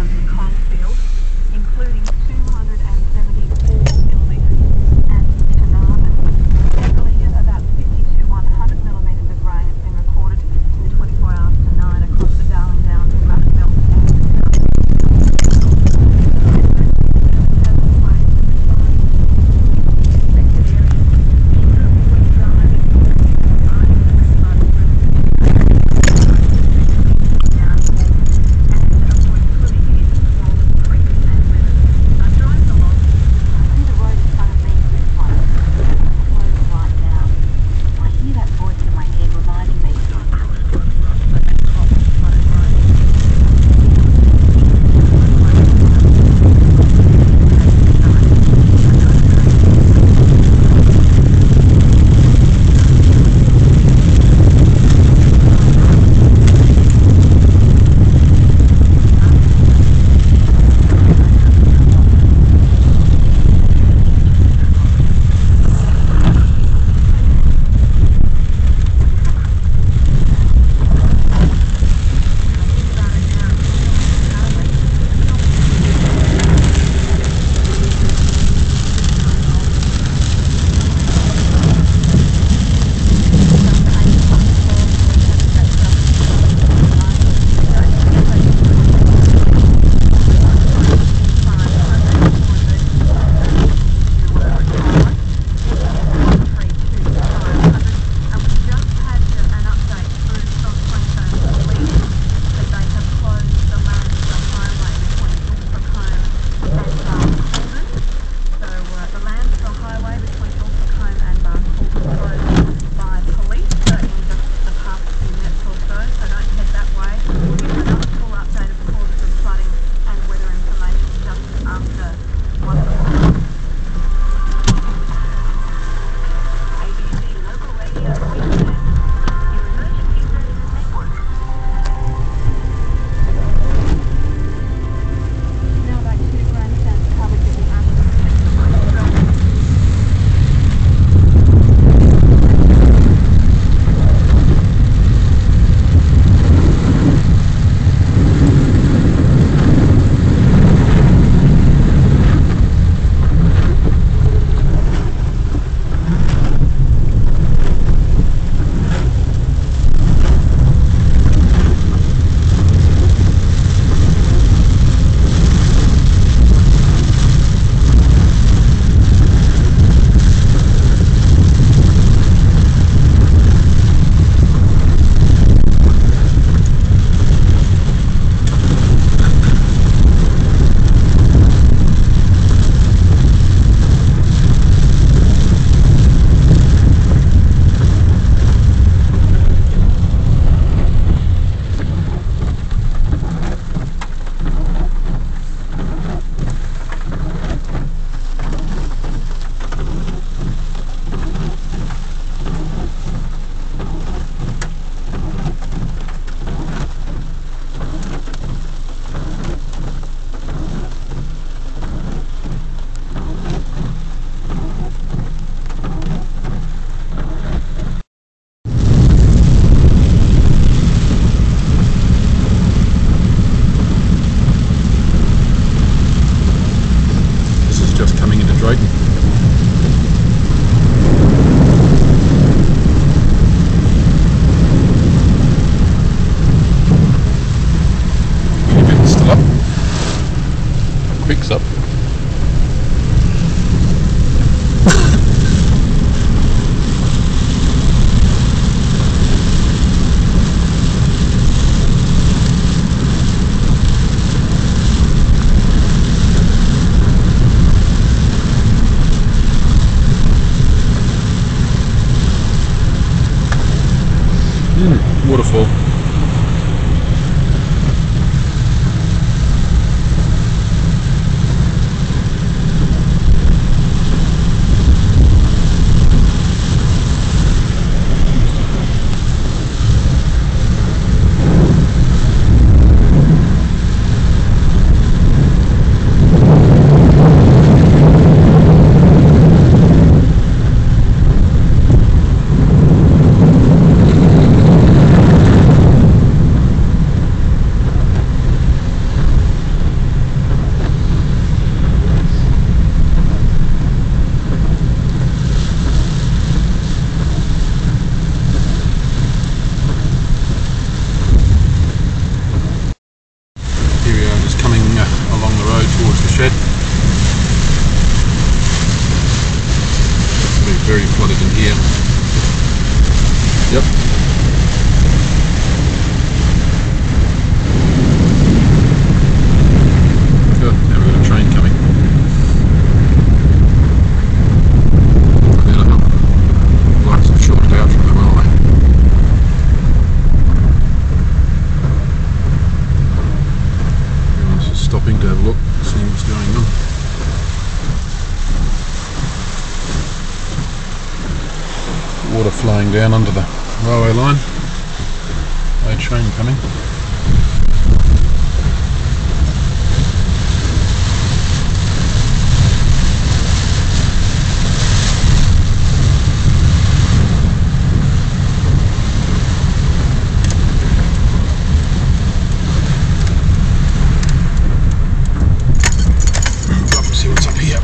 London coalfield, including 274 millimetres at Carnarvon. Generally, about 50 to 100 millimetres of rain has been recorded in the 24 hours to 9 across the Darling Downs and Rushmills Waterfall. down under the railway line. A train coming. See what's up here.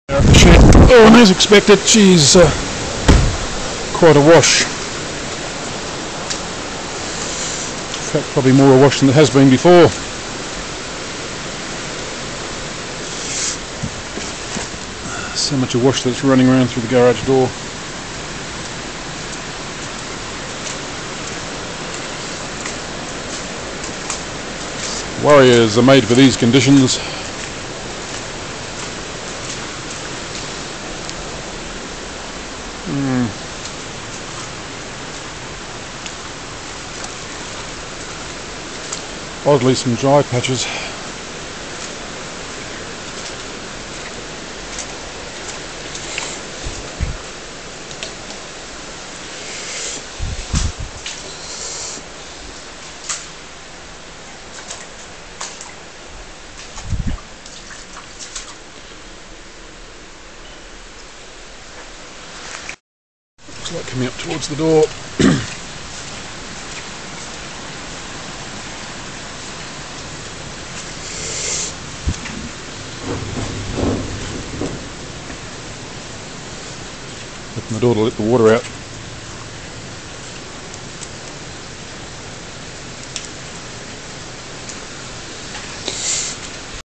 At the shed. Oh, and as expected, she's quite awash. In fact, probably more awash than it has been before. So much awash that it's running around through the garage door. Warriors are made for these conditions. Oddly, some dry patches. Looks like coming up towards the door. Open the door to let the water out.